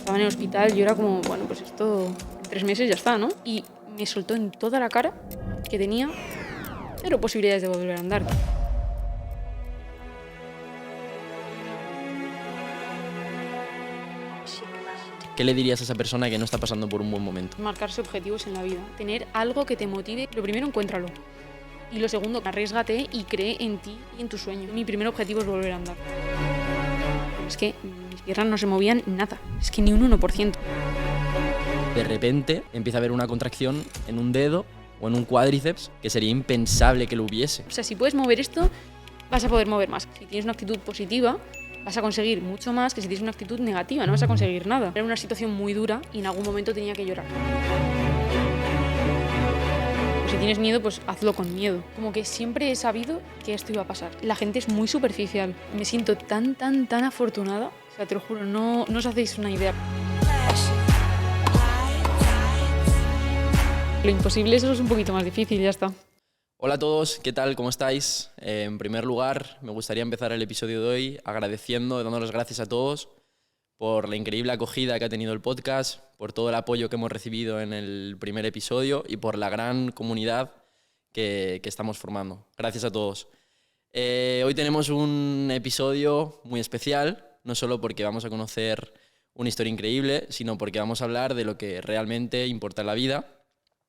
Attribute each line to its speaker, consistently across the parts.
Speaker 1: Estaba en el hospital, yo era como, bueno, pues esto en 3 meses ya está, ¿no? Y me soltó en toda la cara que tenía 0 posibilidades de volver a andar.
Speaker 2: ¿Qué le dirías a esa persona que no está pasando por un buen momento?
Speaker 1: Marcarse objetivos en la vida, tener algo que te motive. Lo primero, encuéntralo. Y lo segundo, arriésgate y cree en ti y en tu sueño. Mi primer objetivo es volver a andar. Es que mis piernas no se movían nada, es que ni un 1%.
Speaker 2: De repente empieza a haber una contracción en un dedo o en un cuádriceps que sería impensable que lo hubiese.
Speaker 1: O sea, si puedes mover esto, vas a poder mover más. Si tienes una actitud positiva, vas a conseguir mucho más que si tienes una actitud negativa, no vas a conseguir nada. Era una situación muy dura y en algún momento tenía que llorar. Si tienes miedo, pues hazlo con miedo. Como que siempre he sabido que esto iba a pasar. La gente es muy superficial. Me siento tan afortunada. O sea, te lo juro, no os hacéis una idea. Lo imposible, eso es un poquito más difícil, ya está.
Speaker 2: Hola a todos, ¿qué tal? ¿Cómo estáis? En primer lugar, me gustaría empezar el episodio de hoy agradeciendo, dando las gracias a todos por la increíble acogida que ha tenido el podcast, por todo el apoyo que hemos recibido en el primer episodio y por la gran comunidad que estamos formando. Gracias a todos. Hoy tenemos un episodio muy especial, no solo porque vamos a conocer una historia increíble, sino porque vamos a hablar de lo que realmente importa en la vida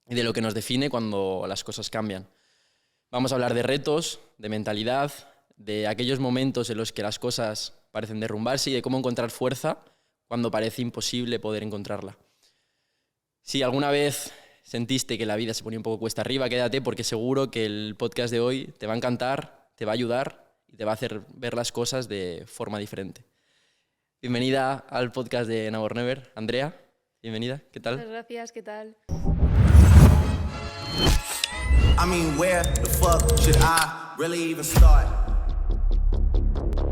Speaker 2: y de lo que nos define cuando las cosas cambian. Vamos a hablar de retos, de mentalidad, de aquellos momentos en los que las cosas parecen derrumbarse y de cómo encontrar fuerza cuando parece imposible poder encontrarla. Si alguna vez sentiste que la vida se ponía un poco cuesta arriba, quédate porque seguro que el podcast de hoy te va a encantar, te va a ayudar y te va a hacer ver las cosas de forma diferente. Bienvenida al podcast de Now or Never, Andrea. Bienvenida, ¿qué tal?
Speaker 1: Muchas gracias, ¿qué tal?
Speaker 3: I mean, where the fuck should I really even start?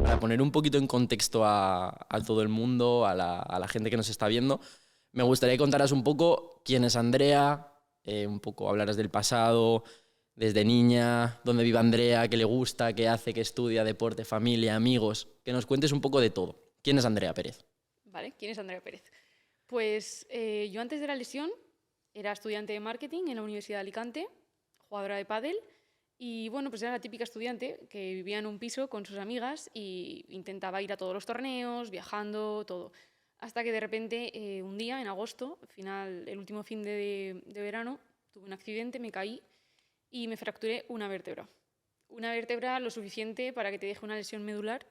Speaker 2: Para poner un poquito en contexto a todo el mundo, a la gente que nos está viendo, me gustaría que contaras un poco quién es Andrea, un poco hablaras del pasado, desde niña, dónde vive Andrea, qué le gusta, qué hace, qué estudia, deporte, familia, amigos, que nos cuentes un poco de todo. ¿Quién es Andrea Pérez?
Speaker 1: Vale, ¿quién es Andrea Pérez? Pues yo antes de la lesión era estudiante de marketing en la Universidad de Alicante, jugadora de pádel, y bueno, pues era la típica estudiante que vivía en un piso con sus amigas y intentaba ir a todos los torneos, viajando, todo. Hasta que de repente, un día, en agosto, el último fin de verano, tuve un accidente, me caí y me fracturé una vértebra. Una vértebra lo suficiente para que te deje una lesión medular.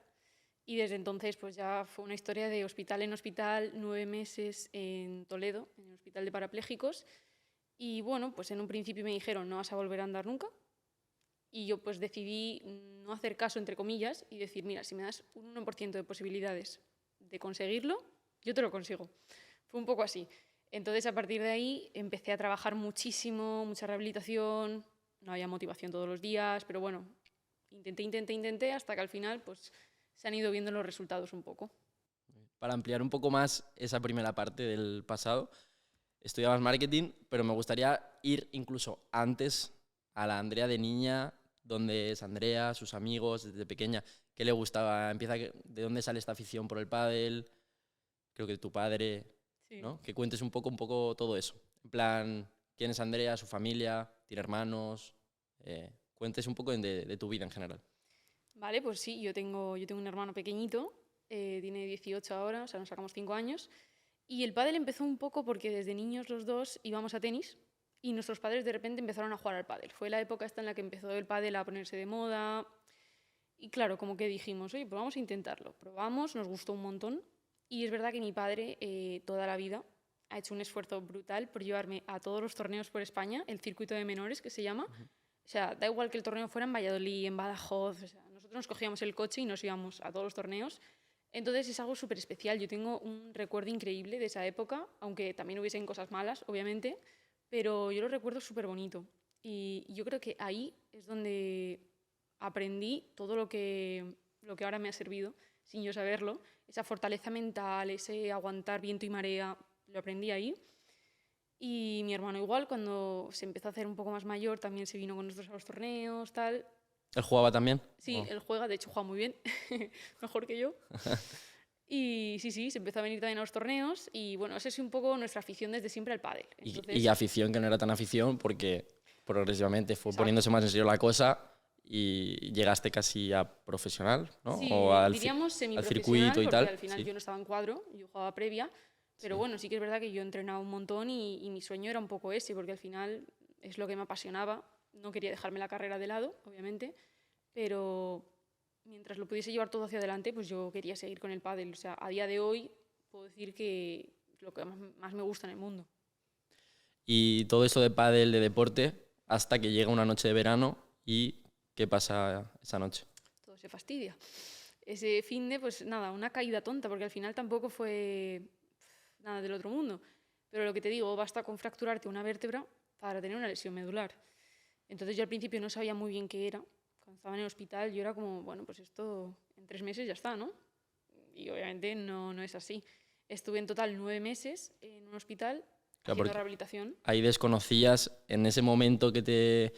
Speaker 1: Y desde entonces pues ya fue una historia de hospital en hospital, 9 meses en Toledo, en el hospital de parapléjicos. Y bueno, pues en un principio me dijeron no vas a volver a andar nunca. Y yo pues decidí no hacer caso, entre comillas, y decir, mira, si me das un 1% de posibilidades de conseguirlo, yo te lo consigo. Fue un poco así. Entonces a partir de ahí empecé a trabajar muchísimo, mucha rehabilitación, no había motivación todos los días, pero bueno, intenté hasta que al final pues se han ido viendo los resultados un poco.
Speaker 2: Para ampliar un poco más esa primera parte del pasado, estudiabas marketing, pero me gustaría ir incluso antes a la Andrea de niña, dónde es Andrea, sus amigos, desde pequeña, qué le gustaba, de dónde sale esta afición por el pádel, creo que tu padre,
Speaker 1: Sí.
Speaker 2: ¿no? Que cuentes un poco todo eso. En plan, quién es Andrea, su familia, tiene hermanos, cuentes un poco de tu vida en general.
Speaker 1: Vale, pues sí, yo tengo un hermano pequeñito, tiene 18 ahora, o sea, nos sacamos 5 años. Y el pádel empezó un poco porque desde niños los dos íbamos a tenis y nuestros padres de repente empezaron a jugar al pádel. Fue la época esta en la que empezó el pádel a ponerse de moda. Y claro, como que dijimos, oye, pues vamos a intentarlo. Probamos, nos gustó un montón. Y es verdad que mi padre toda la vida ha hecho un esfuerzo brutal por llevarme a todos los torneos por España, el circuito de menores que se llama. O sea, da igual que el torneo fuera en Valladolid, en Badajoz, o sea, nosotros nos cogíamos el coche y nos íbamos a todos los torneos. Entonces es algo súper especial. Yo tengo un recuerdo increíble de esa época, aunque también hubiesen cosas malas, obviamente, pero yo lo recuerdo súper bonito. Y yo creo que ahí es donde aprendí todo lo que ahora me ha servido, sin yo saberlo. Esa fortaleza mental, ese aguantar viento y marea, lo aprendí ahí. Y mi hermano igual, cuando se empezó a hacer un poco más mayor, también se vino con nosotros a los torneos, tal.
Speaker 2: ¿Él jugaba también?
Speaker 1: Sí,
Speaker 2: Oh.
Speaker 1: él juega, de hecho juega muy bien, mejor que yo. Y sí, se empezó a venir también a los torneos y bueno, esa es un poco nuestra afición desde siempre al pádel.
Speaker 2: Y afición que no era tan afición porque progresivamente fue
Speaker 1: Exacto.
Speaker 2: poniéndose más en serio la cosa y llegaste casi a profesional, ¿no?
Speaker 1: Sí,
Speaker 2: O al
Speaker 1: diríamos
Speaker 2: al
Speaker 1: semiprofesional
Speaker 2: circuito y
Speaker 1: porque
Speaker 2: tal.
Speaker 1: al final
Speaker 2: Sí.
Speaker 1: yo no estaba en cuadro, yo jugaba previa, pero bueno, sí que es verdad que yo entrenaba un montón y mi sueño era un poco ese, porque al final es lo que me apasionaba. No quería dejarme la carrera de lado, obviamente, pero mientras lo pudiese llevar todo hacia adelante, pues yo quería seguir con el pádel. O sea, a día de hoy puedo decir que es lo que más me gusta en el mundo.
Speaker 2: Y todo esto de pádel, de deporte, hasta que llega una noche de verano y ¿qué pasa esa noche?
Speaker 1: Todo se fastidia. Ese finde, pues nada, una caída tonta, porque al final tampoco fue nada del otro mundo. Pero lo que te digo, basta con fracturarte una vértebra para tener una lesión medular. Entonces yo al principio no sabía muy bien qué era. Cuando estaba en el hospital yo era como, bueno, pues esto en 3 meses ya está, ¿no? Y obviamente no es así. Estuve en total 9 meses en un hospital haciendo
Speaker 2: porque
Speaker 1: rehabilitación.
Speaker 2: ahí desconocías en ese momento que te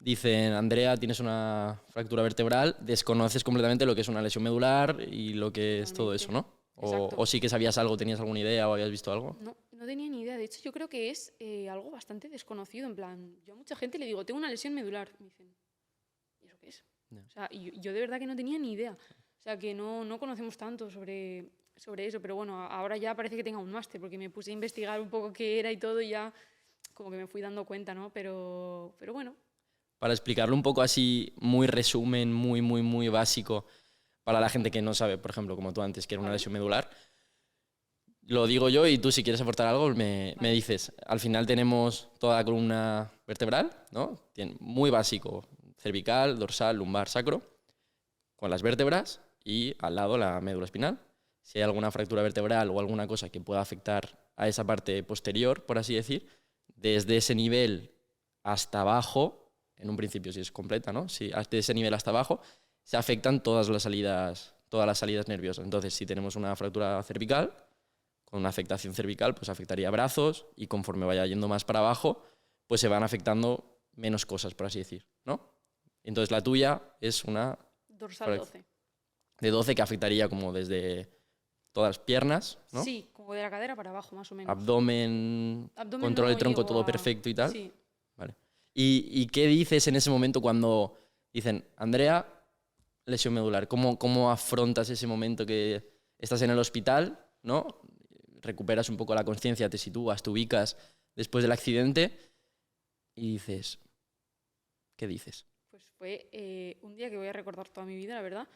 Speaker 2: dicen, Andrea, tienes una fractura vertebral, desconoces completamente lo que es una lesión medular y lo que es todo eso, ¿no?
Speaker 1: Exacto.
Speaker 2: O sí que sabías algo, tenías alguna idea o habías visto algo.
Speaker 1: No tenía ni idea. De hecho, yo creo que es algo bastante desconocido. En plan, yo a mucha gente le digo, tengo una lesión medular. Me dicen, ¿y eso qué es?
Speaker 2: Ya.
Speaker 1: O sea, y yo de verdad que no tenía ni idea. O sea, que no conocemos tanto sobre eso. Pero bueno, ahora ya parece que tenga un máster, porque me puse a investigar un poco qué era y todo y ya como que me fui dando cuenta, ¿no? Pero bueno,
Speaker 2: Para explicarlo un poco así, muy resumen, muy básico, para la gente que no sabe, por ejemplo, como tú antes, que era una
Speaker 1: Vale.
Speaker 2: lesión medular, lo digo yo y tú si quieres aportar algo me dices. Al final tenemos toda la columna vertebral, ¿no? Muy básico, cervical, dorsal, lumbar, sacro, con las vértebras y al lado la médula espinal. Si hay alguna fractura vertebral o alguna cosa que pueda afectar a esa parte posterior, por así decir, desde ese nivel hasta abajo, en un principio si es completa, ¿no? Si de ese nivel hasta abajo, se afectan todas las salidas nerviosas. Entonces, si tenemos una fractura cervical, con una afectación cervical, pues afectaría brazos y conforme vaya yendo más para abajo, pues se van afectando menos cosas, por así decir, ¿no? Entonces la tuya es una
Speaker 1: dorsal 12.
Speaker 2: de 12 que afectaría como desde todas las piernas, ¿no?
Speaker 1: Sí, como de la cadera para abajo, más o menos.
Speaker 2: Abdomen,
Speaker 1: Abdomen
Speaker 2: control
Speaker 1: no
Speaker 2: del tronco,
Speaker 1: llego
Speaker 2: todo
Speaker 1: a-
Speaker 2: perfecto y tal.
Speaker 1: Sí.
Speaker 2: Vale. ¿Y qué dices en ese momento cuando dicen, Andrea, lesión medular? ¿Cómo afrontas ese momento que estás en el hospital, ¿no? Recuperas un poco la conciencia, te sitúas, te ubicas después del accidente y dices, ¿qué dices?
Speaker 1: Pues fue un día que voy a recordar toda mi vida, la verdad.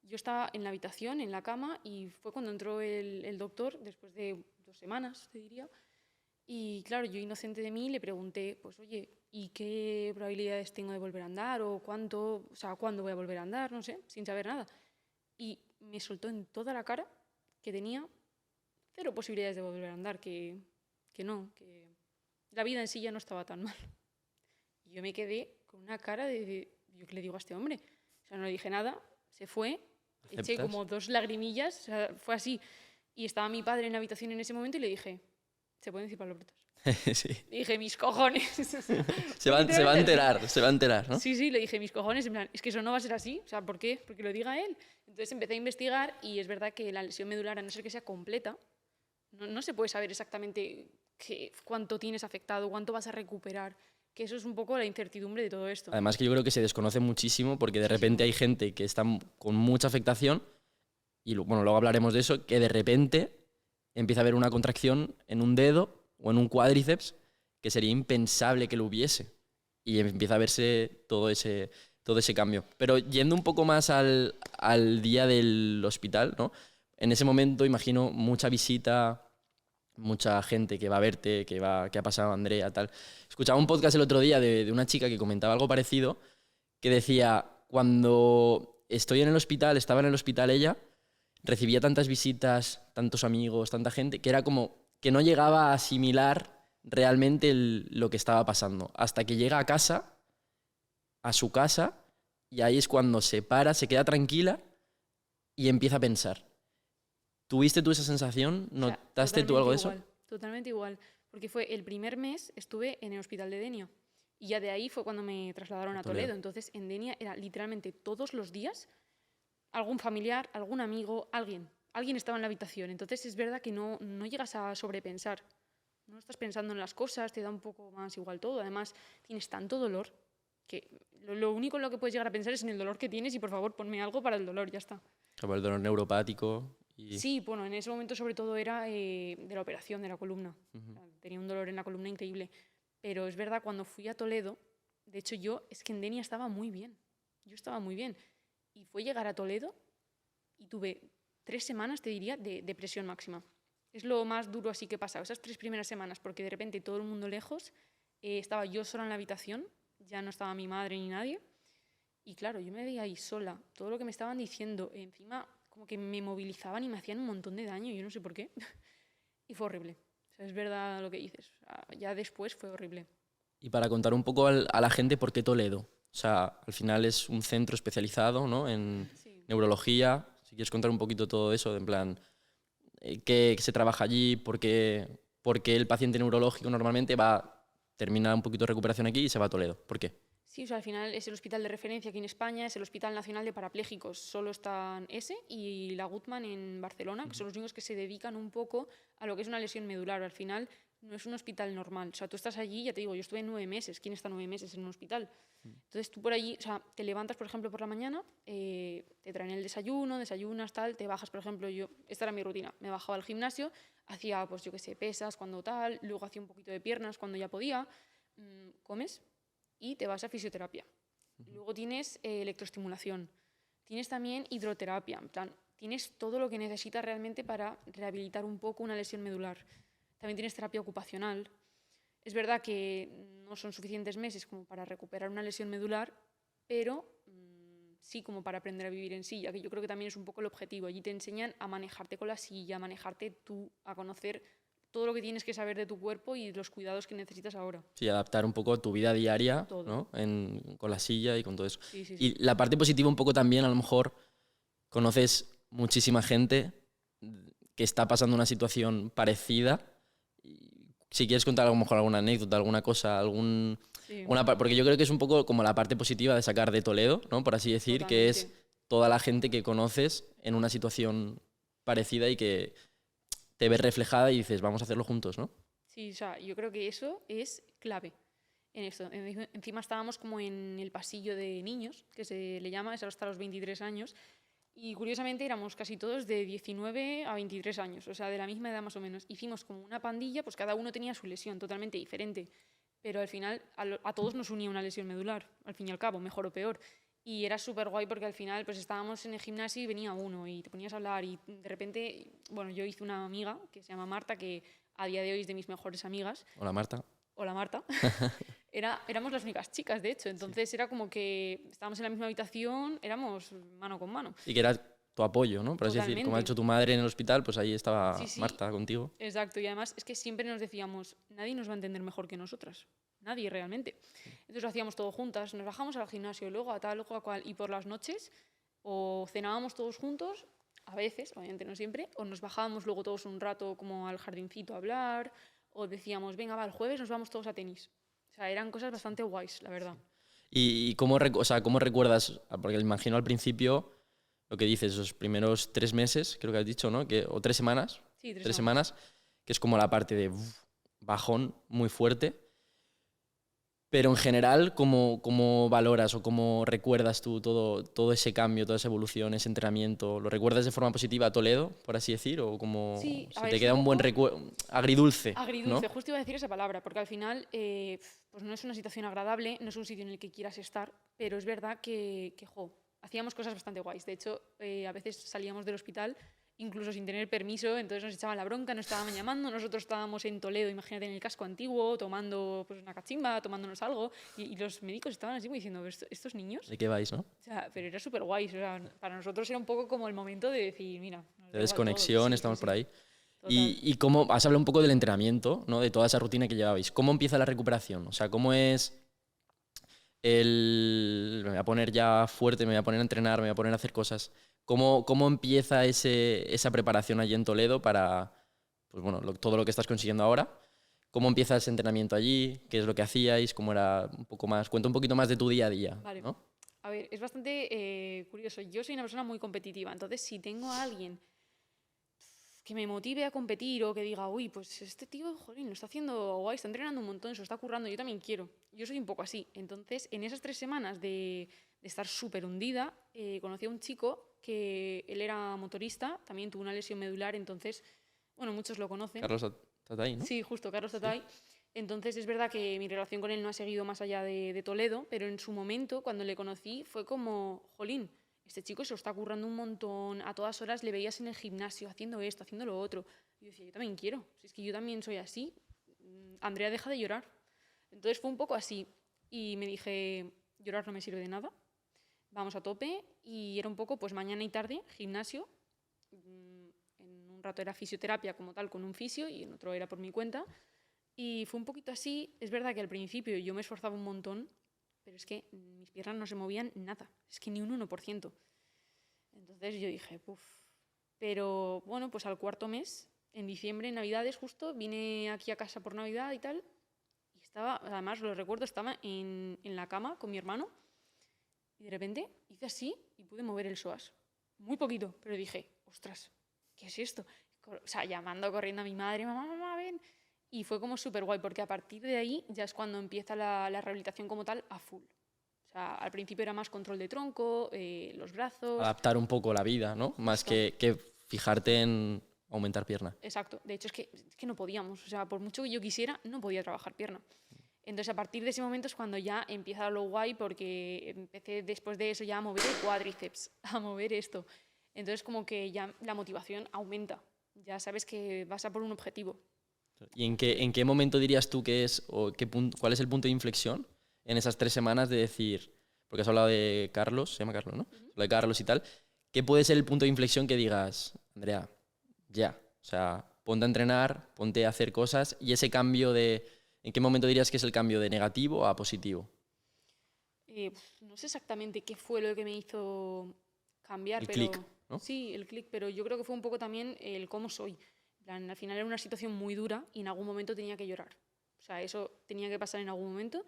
Speaker 1: Yo estaba en la habitación, en la cama, y fue cuando entró el doctor, después de 2 semanas, te diría. Y claro, yo inocente de mí le pregunté, pues oye, ¿y qué probabilidades tengo de volver a andar? ¿O cuánto, o sea, cuándo voy a volver a andar? No sé, sin saber nada. Y me soltó en toda la cara que tenía 0 posibilidades de volver a andar, que no, que la vida en sí ya no estaba tan mal. Y yo me quedé con una cara de, ¿yo qué le digo a este hombre? O sea, no le dije nada, se fue, eché
Speaker 2: ¿Aceptas?
Speaker 1: como 2 lagrimillas, o sea, fue así. Y estaba mi padre en la habitación en ese momento y le dije, ¿se pueden decir palabrotas?
Speaker 2: Sí.
Speaker 1: Le dije, mis cojones.
Speaker 2: Se va a enterar, ¿no?
Speaker 1: Sí, le dije, mis cojones, en plan, es que eso no va a ser así. O sea, ¿por qué? Porque lo diga él. Entonces empecé a investigar y es verdad que la lesión medular, a no ser que sea completa, no se puede saber exactamente cuánto tienes afectado, cuánto vas a recuperar, que eso es un poco la incertidumbre de todo esto.
Speaker 2: Además que yo creo que se desconoce muchísimo porque de repente hay gente que está con mucha afectación y bueno, luego hablaremos de eso, que de repente empieza a haber una contracción en un dedo o en un cuádriceps que sería impensable que lo hubiese y empieza a verse todo ese cambio. Pero yendo un poco más al día del hospital, ¿no? En ese momento imagino mucha visita, mucha gente que va a verte, que ha pasado Andrea, tal. Escuchaba un podcast el otro día de una chica que comentaba algo parecido, que decía, cuando estaba en el hospital ella, recibía tantas visitas, tantos amigos, tanta gente, que era como que no llegaba a asimilar realmente lo que estaba pasando. Hasta que llega a su casa, y ahí es cuando se para, se queda tranquila y empieza a pensar. ¿Tuviste tú esa sensación?
Speaker 1: O sea,
Speaker 2: ¿Notaste tú algo de eso?
Speaker 1: Totalmente igual, porque fue el primer mes estuve en el hospital de Denia y ya de ahí fue cuando me trasladaron a Toledo. Entonces en Denia era literalmente todos los días algún familiar, algún amigo, alguien alguien estaba en la habitación. Entonces es verdad que no llegas a sobrepensar. No estás pensando en las cosas, te da un poco más igual todo. Además, tienes tanto dolor que lo único en lo que puedes llegar a pensar es en el dolor que tienes y por favor ponme algo para el dolor, ya está.
Speaker 2: Como el dolor neuropático y...
Speaker 1: Sí, bueno, en ese momento sobre todo era de la operación de la columna. O sea, tenía un dolor en la columna increíble. Pero es verdad, cuando fui a Toledo, de hecho es que en Denia estaba muy bien. Yo estaba muy bien. Y fue llegar a Toledo y tuve 3 semanas, te diría, de depresión máxima. Es lo más duro así que he pasado, esas 3 primeras semanas, porque de repente todo el mundo lejos, estaba yo sola en la habitación, ya no estaba mi madre ni nadie, y claro, yo me veía ahí sola, todo lo que me estaban diciendo, encima como que me movilizaban y me hacían un montón de daño, yo no sé por qué, y fue horrible. O sea, es verdad lo que dices, o sea, ya después fue horrible.
Speaker 2: Y para contar un poco a la gente por qué Toledo. O sea, al final es un centro especializado, ¿no?, en
Speaker 1: Sí.
Speaker 2: neurología. Si quieres contar un poquito todo eso, en plan, qué se trabaja allí, por qué el paciente neurológico normalmente termina un poquito de recuperación aquí y se va a Toledo. ¿Por qué?
Speaker 1: Sí, o sea, al final es el hospital de referencia aquí en España, es el Hospital Nacional de Parapléjicos. Solo están ese y la Guttmann en Barcelona, que son los únicos que se dedican un poco a lo que es una lesión medular. Al final no es un hospital normal. O sea, tú estás allí, ya te digo, yo estuve 9 meses. ¿Quién está 9 meses en un hospital? Entonces tú por allí, o sea, te levantas, por ejemplo, por la mañana, te traen el desayuno, desayunas, tal, te bajas, por ejemplo, esta era mi rutina, me bajaba al gimnasio, hacía, pues yo qué sé, pesas cuando tal, luego hacía un poquito de piernas cuando ya podía, comes y te vas a fisioterapia. Luego tienes electroestimulación, tienes también hidroterapia, en plan, tienes todo lo que necesitas realmente para rehabilitar un poco una lesión medular. También tienes terapia ocupacional. Es verdad que no son suficientes meses como para recuperar una lesión medular, pero sí como para aprender a vivir en silla, que yo creo que también es un poco el objetivo. Allí te enseñan a manejarte con la silla, a manejarte tú, a conocer todo lo que tienes que saber de tu cuerpo y los cuidados que necesitas ahora.
Speaker 2: Sí, adaptar un poco tu vida diaria,
Speaker 1: Todo.
Speaker 2: ¿no?, con la silla y con todo eso.
Speaker 1: Sí, sí, sí.
Speaker 2: Y la parte positiva un poco también, a lo mejor conoces muchísima gente que está pasando una situación parecida. Si quieres contar a lo mejor alguna anécdota, alguna cosa,
Speaker 1: Sí.
Speaker 2: porque yo creo que es un poco como la parte positiva de sacar de Toledo, ¿no?, por así decir, que es
Speaker 1: Totalmente.
Speaker 2: toda la gente que conoces en una situación parecida y que te ves reflejada y dices, vamos a hacerlo juntos, ¿no?
Speaker 1: Sí, o sea, yo creo que eso es clave en esto. Encima estábamos como en el pasillo de niños, que se le llama, es hasta los 23 años, y curiosamente éramos casi todos de 19 a 23 años, o sea, de la misma edad más o menos. Hicimos como una pandilla, pues cada uno tenía su lesión totalmente diferente, pero al final a todos nos unía una lesión medular, al fin y al cabo, mejor o peor. Y era súper guay porque al final pues estábamos en el gimnasio y venía uno y te ponías a hablar y de repente, bueno, yo hice una amiga que se llama Marta, que a día de hoy es de mis mejores amigas.
Speaker 2: Hola, Marta.
Speaker 1: Hola Marta. Éramos las únicas chicas, de hecho, entonces era como que estábamos en la misma habitación, éramos mano con mano.
Speaker 2: Y que era tu apoyo, ¿no? Por así decir, como ha
Speaker 1: Totalmente.
Speaker 2: hecho tu madre en el hospital, pues ahí estaba
Speaker 1: Sí, sí.
Speaker 2: Marta contigo.
Speaker 1: Exacto, y además es que siempre nos decíamos, nadie nos va a entender mejor que nosotras, nadie realmente. Entonces lo hacíamos todo juntas, nos bajamos al gimnasio, luego a tal, luego a cual, y por las noches o cenábamos todos juntos, a veces, obviamente no siempre, o nos bajábamos luego todos un rato como al jardincito a hablar, o decíamos, venga, va, el jueves nos vamos todos a tenis. O sea, eran cosas bastante guays, la verdad.
Speaker 2: ¿Y cómo, o sea, cómo recuerdas? Porque me imagino al principio lo que dices, esos primeros 3 meses, creo que has dicho, ¿no? O 3 semanas.
Speaker 1: Sí,
Speaker 2: 3 semanas, que es como la parte de bajón muy fuerte. Pero en general, ¿cómo valoras o cómo recuerdas tú todo ese cambio, toda esa evolución, ese entrenamiento? ¿Lo recuerdas de forma positiva a Toledo, por así decir? ¿O como
Speaker 1: Sí, a
Speaker 2: se
Speaker 1: ver,
Speaker 2: te
Speaker 1: es
Speaker 2: queda
Speaker 1: un
Speaker 2: un buen
Speaker 1: poco
Speaker 2: recuerdo? Agridulce,
Speaker 1: agridulce,
Speaker 2: ¿no?
Speaker 1: justo iba a decir esa palabra, porque al final pues no es una situación agradable, no es un sitio en el que quieras estar, pero es verdad que hacíamos cosas bastante guays. De hecho, a veces salíamos del hospital incluso sin tener permiso, entonces nos echaban la bronca, nos estaban llamando, nosotros estábamos en Toledo, imagínate, en el casco antiguo, tomando pues, una cachimba, tomándonos algo, y los médicos estaban así como diciendo, ¿estos niños?
Speaker 2: ¿De qué vais, no?
Speaker 1: O sea, pero era súper guay, o sea, para nosotros era un poco como el momento de decir, mira, nos da
Speaker 2: De
Speaker 1: igual todo.
Speaker 2: desconexión,
Speaker 1: Sí,
Speaker 2: estamos
Speaker 1: sí,
Speaker 2: por
Speaker 1: sí.
Speaker 2: ahí.
Speaker 1: Total.
Speaker 2: ¿Y cómo, has hablado un poco del entrenamiento, ¿no? De toda esa rutina que llevabais. ¿Cómo empieza la recuperación? O sea, ¿cómo es me voy a poner ya fuerte, me voy a poner a entrenar, me voy a poner a hacer cosas? ¿Cómo empieza esa preparación allí en Toledo para pues bueno, todo lo que estás consiguiendo ahora? ¿Cómo empieza ese entrenamiento allí? ¿Qué es lo que hacíais? ¿Cómo era un poco más? Cuenta un poquito más de tu día a día,
Speaker 1: Vale.
Speaker 2: ¿no?
Speaker 1: A ver, es bastante curioso. Yo soy una persona muy competitiva, entonces si tengo a alguien que me motive a competir o que diga, uy, pues este tío, jolín, lo está haciendo guay, está entrenando un montón, se lo está currando, yo también quiero. Yo soy un poco así. Entonces, en esas 3 semanas de estar súper hundida, conocí a un chico que él era motorista, también tuvo una lesión medular, entonces, bueno, muchos lo conocen.
Speaker 2: Carlos Tatay, ¿no?
Speaker 1: Sí, justo, Carlos Tatay. Entonces es verdad que mi relación con él no ha seguido más allá de Toledo, pero en su momento, cuando le conocí, fue como, jolín, este chico se lo está currando un montón, a todas horas le veías en el gimnasio haciendo esto, haciendo lo otro. Y yo decía, yo también quiero, si es que yo también soy así. Andrea, deja de llorar. Entonces fue un poco así. Y me dije, llorar no me sirve de nada, vamos a tope. Y era un poco, pues mañana y tarde, gimnasio. En un rato era fisioterapia como tal, con un fisio, y en otro era por mi cuenta. Y fue un poquito así. Es verdad que al principio yo me esforzaba un montón, pero es que mis piernas no se movían nada, es que ni un 1%. Entonces yo dije, puf. Pero bueno, pues al 4.º mes, en diciembre, en Navidades justo, vine aquí a casa por Navidad y tal, y estaba, además lo recuerdo, estaba en la cama con mi hermano, y de repente hice así y pude mover el psoas. Muy poquito, pero dije, ostras, ¿qué es esto? O sea, llamando, corriendo a mi madre, mamá, mamá, ven. Y fue como súper guay, porque a partir de ahí ya es cuando empieza la rehabilitación como tal a full. O sea, al principio era más control de tronco, los brazos.
Speaker 2: Adaptar un poco la vida, ¿no? Más que fijarte en aumentar pierna.
Speaker 1: Exacto. De hecho, es que no podíamos. O sea, por mucho que yo quisiera, no podía trabajar pierna. Entonces, a partir de ese momento es cuando ya empieza lo guay, porque empecé después de eso ya a mover el cuádriceps, a mover esto. Entonces, como que ya la motivación aumenta. Ya sabes que vas a por un objetivo.
Speaker 2: ¿Y en qué momento dirías tú que es, o cuál es el punto de inflexión en esas 3 semanas de decir, porque has hablado de Carlos, se llama Carlos, ¿no? Lo de Carlos y tal, ¿qué puede ser el punto de inflexión que digas, Andrea, ya, o sea, ponte a entrenar, ponte a hacer cosas, y ese cambio ¿en qué momento dirías que es el cambio de negativo a positivo?
Speaker 1: No sé exactamente qué fue lo que me hizo cambiar,
Speaker 2: El
Speaker 1: pero
Speaker 2: clic, ¿no?
Speaker 1: sí, el clic, pero yo creo que fue un poco también el cómo soy. Al final era una situación muy dura y en algún momento tenía que llorar. O sea, eso tenía que pasar en algún momento,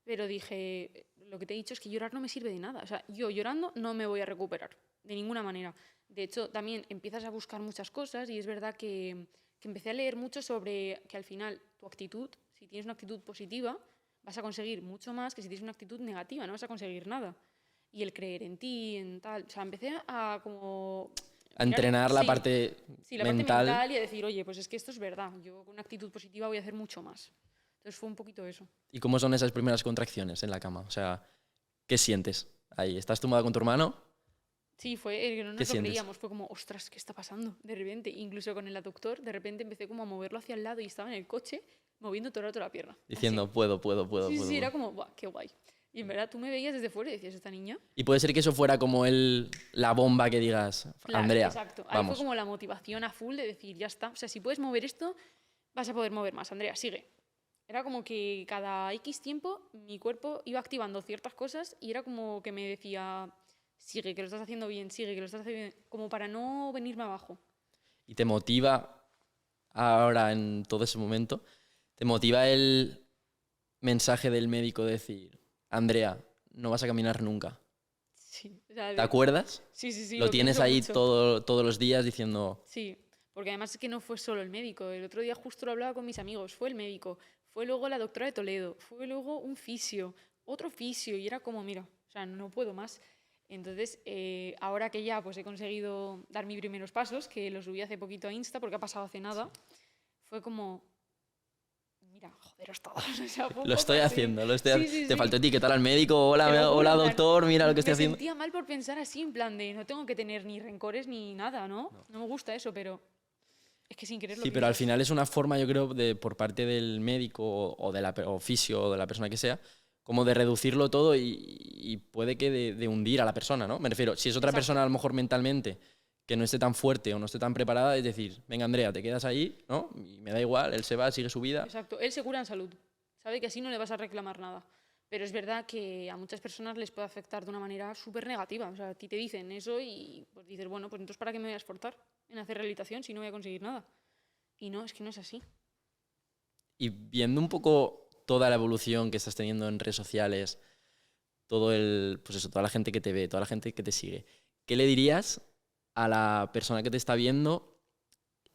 Speaker 1: pero dije, lo que te he dicho es que llorar no me sirve de nada. O sea, yo llorando no me voy a recuperar, de ninguna manera. De hecho, también empiezas a buscar muchas cosas y es verdad que empecé a leer mucho sobre que al final tu actitud, si tienes una actitud positiva, vas a conseguir mucho más que si tienes una actitud negativa, no vas a conseguir nada. Y el creer en ti, en tal. O sea, empecé a como
Speaker 2: A entrenar la
Speaker 1: sí,
Speaker 2: parte
Speaker 1: sí, la
Speaker 2: mental.
Speaker 1: parte mental y a decir, oye, pues es que esto es verdad, yo con una actitud positiva voy a hacer mucho más. Entonces fue un poquito eso.
Speaker 2: ¿Y cómo son esas primeras contracciones en la cama? O sea, ¿qué sientes ahí? ¿Estás tumbada con tu hermano?
Speaker 1: Sí, fue que no
Speaker 2: ¿Qué
Speaker 1: nos lo
Speaker 2: sientes?
Speaker 1: creíamos, fue como, ostras, ¿qué está pasando? De repente, incluso con el aductor, de repente empecé como a moverlo hacia el lado y estaba en el coche moviendo todo el rato la pierna.
Speaker 2: Diciendo,
Speaker 1: Así.
Speaker 2: puedo.
Speaker 1: Sí, sí, era como, ¡buah, qué guay! Y en verdad tú me veías desde fuera y decías, esta niña.
Speaker 2: Y puede ser que eso fuera como la bomba que digas,
Speaker 1: Claro,
Speaker 2: Andrea,
Speaker 1: exacto. Ahí
Speaker 2: vamos.
Speaker 1: fue como la motivación a full de decir, ya está. O sea, si puedes mover esto, vas a poder mover más. Andrea, sigue. Era como que cada X tiempo mi cuerpo iba activando ciertas cosas y era como que me decía, sigue, que lo estás haciendo bien, sigue, que lo estás haciendo bien, como para no venirme abajo.
Speaker 2: Y te motiva ahora en todo ese momento, te motiva el mensaje del médico de decir, Andrea, no vas a caminar nunca.
Speaker 1: Sí, o sea,
Speaker 2: ¿Te acuerdas?
Speaker 1: Sí, sí, sí.
Speaker 2: Lo tienes
Speaker 1: pienso
Speaker 2: ahí
Speaker 1: mucho.
Speaker 2: todos los días diciendo,
Speaker 1: Sí, porque además es que no fue solo el médico. El otro día justo lo hablaba con mis amigos. Fue el médico, fue luego la doctora de Toledo, fue luego un fisio, otro fisio. Y era como, mira, o sea, no puedo más. Entonces, ahora que ya pues he conseguido dar mis primeros pasos, que los subí hace poquito a Insta porque ha pasado hace nada, fue como, mira, joderos todos. O sea, fue un
Speaker 2: lo
Speaker 1: poco
Speaker 2: estoy
Speaker 1: así.
Speaker 2: haciendo,
Speaker 1: Sí, sí,
Speaker 2: te
Speaker 1: sí.
Speaker 2: faltó etiquetar al médico,
Speaker 1: Te lo
Speaker 2: hola,
Speaker 1: juro,
Speaker 2: hola
Speaker 1: en plan,
Speaker 2: doctor, mira lo que estoy
Speaker 1: me
Speaker 2: haciendo.
Speaker 1: sentía mal por pensar así, en plan de no tengo que tener ni rencores ni nada, ¿no? No me gusta eso, pero es que sin querer lo
Speaker 2: Sí, pero al
Speaker 1: piensas.
Speaker 2: final es una forma, yo creo, por parte del médico o fisio o de la persona que sea, como de reducirlo todo y puede que de hundir a la persona, ¿no? Me refiero, si es otra
Speaker 1: Exacto.
Speaker 2: persona a lo mejor mentalmente que no esté tan fuerte o no esté tan preparada, es decir, venga Andrea, te quedas ahí, ¿no? Y me da igual, él se va, sigue su vida.
Speaker 1: Exacto, él se cura en salud, sabe que así no le vas a reclamar nada. Pero es verdad que a muchas personas les puede afectar de una manera súper negativa. O sea, a ti te dicen eso y pues dices, bueno, pues entonces ¿para qué me voy a esforzar en hacer rehabilitación si no voy a conseguir nada? Y no, es que no es así.
Speaker 2: Y viendo un poco toda la evolución que estás teniendo en redes sociales, pues eso, toda la gente que te ve, toda la gente que te sigue, ¿qué le dirías a la persona que te está viendo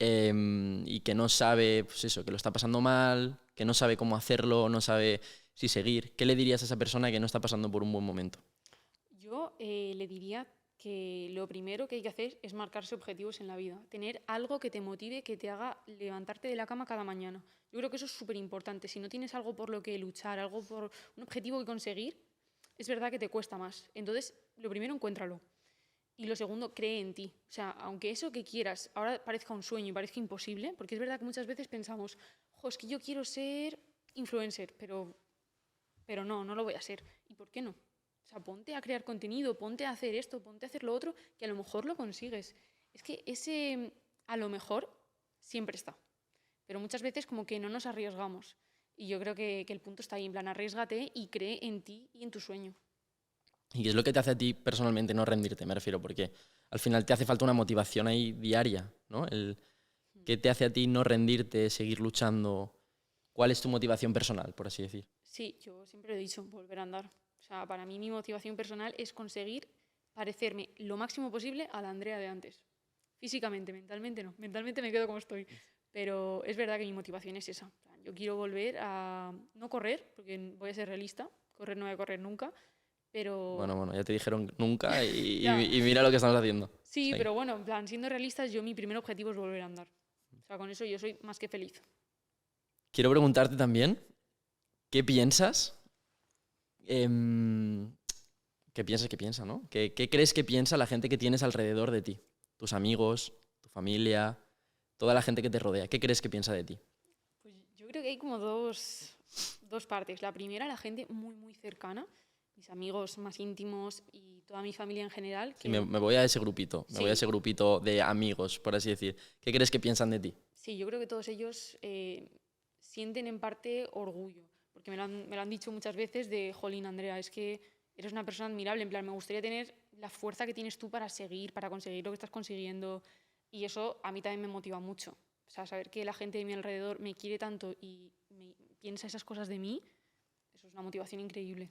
Speaker 2: y que no sabe, pues eso, que lo está pasando mal, que no sabe cómo hacerlo, no sabe si seguir, ¿qué le dirías a esa persona que no está pasando por un buen momento?
Speaker 1: Yo le diría que lo primero que hay que hacer es marcarse objetivos en la vida, tener algo que te motive, que te haga levantarte de la cama cada mañana. Yo creo que eso es súper importante. Si no tienes algo por lo que luchar, algo por un objetivo que conseguir, es verdad que te cuesta más. Entonces, lo primero, encuéntralo. Y lo segundo, cree en ti. O sea, aunque eso que quieras ahora parezca un sueño y parezca imposible, porque es verdad que muchas veces pensamos, jo, es que yo quiero ser influencer, pero no lo voy a ser. ¿Y por qué no? O sea, ponte a crear contenido, ponte a hacer esto, ponte a hacer lo otro, que a lo mejor lo consigues. Es que ese a lo mejor siempre está. Pero muchas veces como que no nos arriesgamos. Y yo creo que el punto está ahí, en plan, arriésgate y cree en ti y en tu sueño.
Speaker 2: ¿Y qué es lo que te hace a ti personalmente no rendirte? Me refiero, porque al final te hace falta una motivación ahí diaria, ¿no? ¿Qué te hace a ti no rendirte, seguir luchando? ¿Cuál es tu motivación personal, por así decir?
Speaker 1: Sí, yo siempre he dicho, volver a andar. O sea, para mí mi motivación personal es conseguir parecerme lo máximo posible a la Andrea de antes. Físicamente, mentalmente no. Mentalmente me quedo como estoy. Pero es verdad que mi motivación es esa. En plan, yo quiero volver a no correr, porque voy a ser realista. Correr no voy a correr nunca. Pero
Speaker 2: Bueno, ya te dijeron nunca
Speaker 1: Ya.
Speaker 2: y mira lo que estamos haciendo.
Speaker 1: sí,
Speaker 2: Sí.
Speaker 1: pero bueno, en plan, siendo realistas, yo mi primer objetivo es volver a andar. O sea, con eso yo soy más que feliz.
Speaker 2: Quiero preguntarte también, ¿qué piensas? ¿Qué piensas que piensa, no? ¿Qué crees que piensa la gente que tienes alrededor de ti? Tus amigos, tu familia, toda la gente que te rodea. ¿Qué crees que piensa de ti?
Speaker 1: Pues yo creo que hay como dos partes. La primera, la gente muy, muy cercana, mis amigos más íntimos y toda mi familia en general.
Speaker 2: Sí, me voy a ese grupito, me
Speaker 1: Sí.
Speaker 2: voy a ese grupito de amigos, por así decir. ¿Qué crees que piensan de ti?
Speaker 1: Sí, yo creo que todos ellos sienten en parte orgullo, porque me lo han dicho muchas veces de, jolín, Andrea, es que eres una persona admirable, en plan, me gustaría tener la fuerza que tienes tú para seguir, para conseguir lo que estás consiguiendo, y eso a mí también me motiva mucho. O sea, saber que la gente de mi alrededor me quiere tanto y piensa esas cosas de mí, eso es una motivación increíble.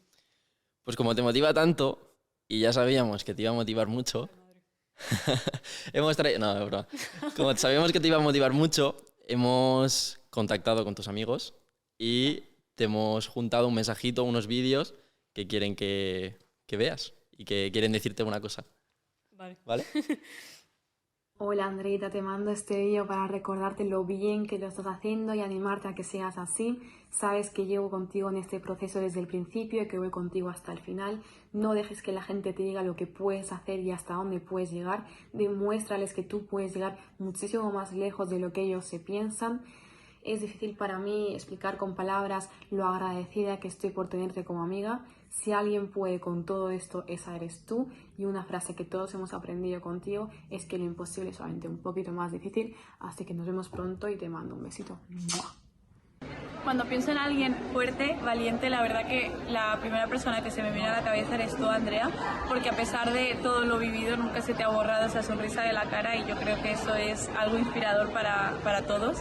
Speaker 2: Pues como te motiva tanto, y ya sabíamos que te iba a motivar mucho, hemos traído... No, es broma. Como sabíamos que te iba a motivar mucho, hemos contactado con tus amigos y te hemos juntado un mensajito, unos vídeos que quieren que veas y que quieren decirte una cosa.
Speaker 1: Vale.
Speaker 2: ¿Vale?
Speaker 4: Hola Andreita, te mando este vídeo para recordarte lo bien que lo estás haciendo y animarte a que seas así. Sabes que llevo contigo en este proceso desde el principio y que voy contigo hasta el final. No dejes que la gente te diga lo que puedes hacer y hasta dónde puedes llegar. Demuéstrales que tú puedes llegar muchísimo más lejos de lo que ellos se piensan. Es difícil para mí explicar con palabras lo agradecida que estoy por tenerte como amiga. Si alguien puede con todo esto, esa eres tú. Y una frase que todos hemos aprendido contigo es que lo imposible es solamente un poquito más difícil. Así que nos vemos pronto y te mando un besito. ¡Mua!
Speaker 5: Cuando pienso en alguien fuerte, valiente, la verdad que la primera persona que se me viene a la cabeza eres tú, Andrea, porque a pesar de todo lo vivido, nunca se te ha borrado esa sonrisa de la cara y yo creo que eso es algo inspirador para todos.